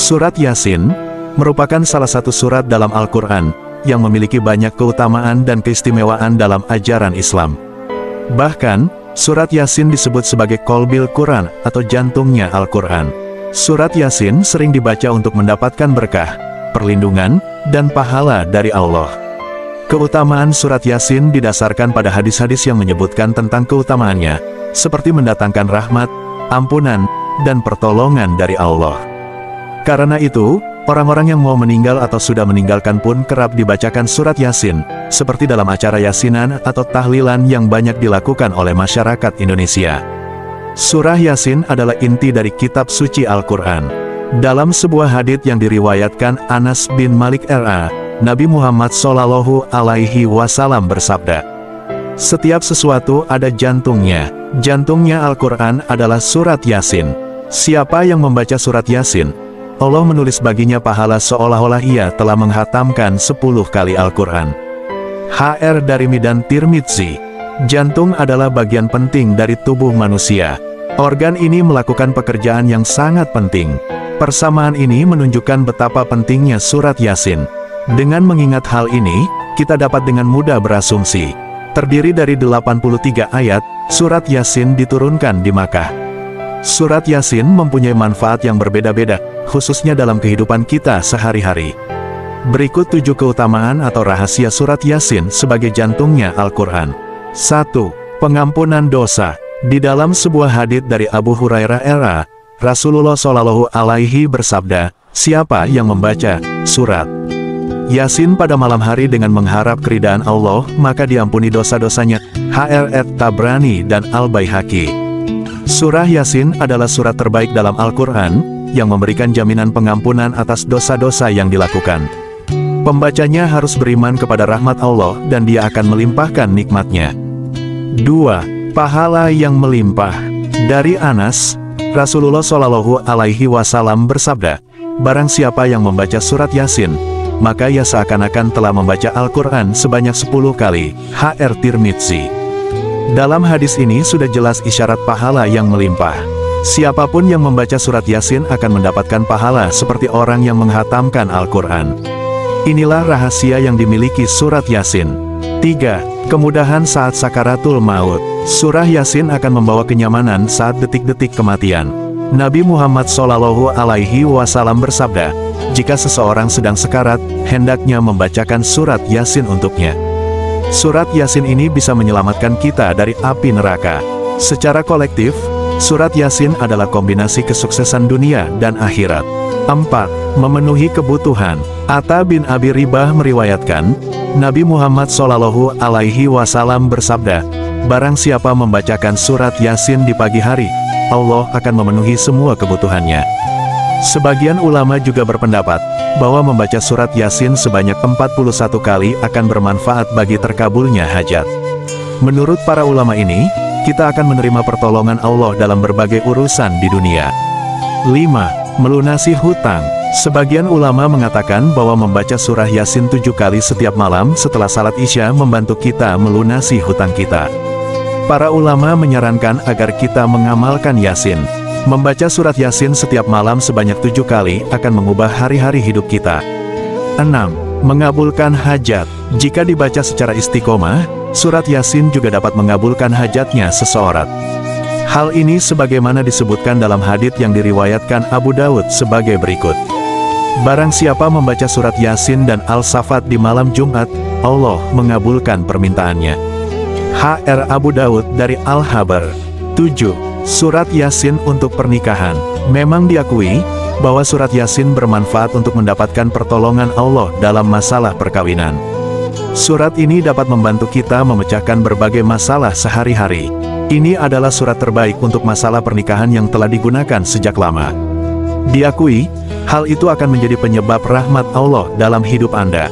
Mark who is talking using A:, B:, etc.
A: Surat Yasin merupakan salah satu surat dalam Al-Quran yang memiliki banyak keutamaan dan keistimewaan dalam ajaran Islam. Bahkan, surat Yasin disebut sebagai Qalbil Quran atau jantungnya Al-Quran. Surat Yasin sering dibaca untuk mendapatkan berkah, perlindungan, dan pahala dari Allah. Keutamaan surat Yasin didasarkan pada hadis-hadis yang menyebutkan tentang keutamaannya, seperti mendatangkan rahmat, ampunan, dan pertolongan dari Allah. Karena itu, orang-orang yang mau meninggal atau sudah meninggalkan pun kerap dibacakan surat Yasin, seperti dalam acara yasinan atau tahlilan yang banyak dilakukan oleh masyarakat Indonesia. Surah Yasin adalah inti dari kitab suci Al-Quran. Dalam sebuah hadits yang diriwayatkan Anas bin Malik R.A., Nabi Muhammad SAW bersabda, "Setiap sesuatu ada jantungnya. Jantungnya Al-Quran adalah surat Yasin. Siapa yang membaca surat Yasin, Allah menulis baginya pahala seolah-olah ia telah menghatamkan 10 kali Al-Quran." HR dari Midan Tirmidzi. Jantung adalah bagian penting dari tubuh manusia. Organ ini melakukan pekerjaan yang sangat penting. Persamaan ini menunjukkan betapa pentingnya surat Yasin. Dengan mengingat hal ini, kita dapat dengan mudah berasumsi. Terdiri dari 83 ayat, surat Yasin diturunkan di Makkah. Surat Yasin mempunyai manfaat yang berbeda-beda, khususnya dalam kehidupan kita sehari-hari. Berikut 7 keutamaan atau rahasia surat Yasin sebagai jantungnya Al-Quran. 1. Pengampunan dosa. Di dalam sebuah hadits dari Abu Hurairah R.A., Rasulullah SAW bersabda, "Siapa yang membaca surat Yasin pada malam hari dengan mengharap keridaan Allah, maka diampuni dosa-dosanya." HR Tabrani dan Al-Baihaqi. Surah Yasin adalah surat terbaik dalam Al-Quran, yang memberikan jaminan pengampunan atas dosa-dosa yang dilakukan. Pembacanya harus beriman kepada rahmat Allah dan dia akan melimpahkan nikmatnya. 2. Pahala yang melimpah. Dari Anas, Rasulullah SAW bersabda, "Barang siapa yang membaca surat Yasin, maka ia seakan-akan telah membaca Al-Quran sebanyak 10 kali." HR Tirmidzi. Dalam hadis ini sudah jelas isyarat pahala yang melimpah. Siapapun yang membaca surat Yasin akan mendapatkan pahala seperti orang yang menghatamkan Al-Quran. Inilah rahasia yang dimiliki surat Yasin. 3. Kemudahan saat sakaratul maut. Surah Yasin akan membawa kenyamanan saat detik-detik kematian. Nabi Muhammad SAW bersabda, "Jika seseorang sedang sekarat, hendaknya membacakan surat Yasin untuknya." Surat Yasin ini bisa menyelamatkan kita dari api neraka. Secara kolektif, surat Yasin adalah kombinasi kesuksesan dunia dan akhirat. 4. Memenuhi kebutuhan. Atta bin Abi Ribah meriwayatkan, Nabi Muhammad SAW bersabda, "Barang siapa membacakan surat Yasin di pagi hari, Allah akan memenuhi semua kebutuhannya." Sebagian ulama juga berpendapat bahwa membaca surat Yasin sebanyak 41 kali akan bermanfaat bagi terkabulnya hajat. Menurut para ulama ini, kita akan menerima pertolongan Allah dalam berbagai urusan di dunia. 5. Melunasi hutang. Sebagian ulama mengatakan bahwa membaca surah Yasin 7 kali setiap malam setelah salat Isya membantu kita melunasi hutang kita. Para ulama menyarankan agar kita mengamalkan Yasin. Membaca surat Yasin setiap malam sebanyak 7 kali akan mengubah hari-hari hidup kita. 6. Mengabulkan hajat. Jika dibaca secara istiqomah, surat Yasin juga dapat mengabulkan hajatnya seseorang. Hal ini sebagaimana disebutkan dalam hadits yang diriwayatkan Abu Daud sebagai berikut. Barang siapa membaca surat Yasin dan Al-Safat di malam Jumat, Allah mengabulkan permintaannya. HR Abu Daud dari Al-Habar. 7. Surat Yasin untuk pernikahan. Memang diakui bahwa surat Yasin bermanfaat untuk mendapatkan pertolongan Allah dalam masalah perkawinan. Surat ini dapat membantu kita memecahkan berbagai masalah sehari-hari. Ini adalah surat terbaik untuk masalah pernikahan yang telah digunakan sejak lama. Diakui, hal itu akan menjadi penyebab rahmat Allah dalam hidup Anda.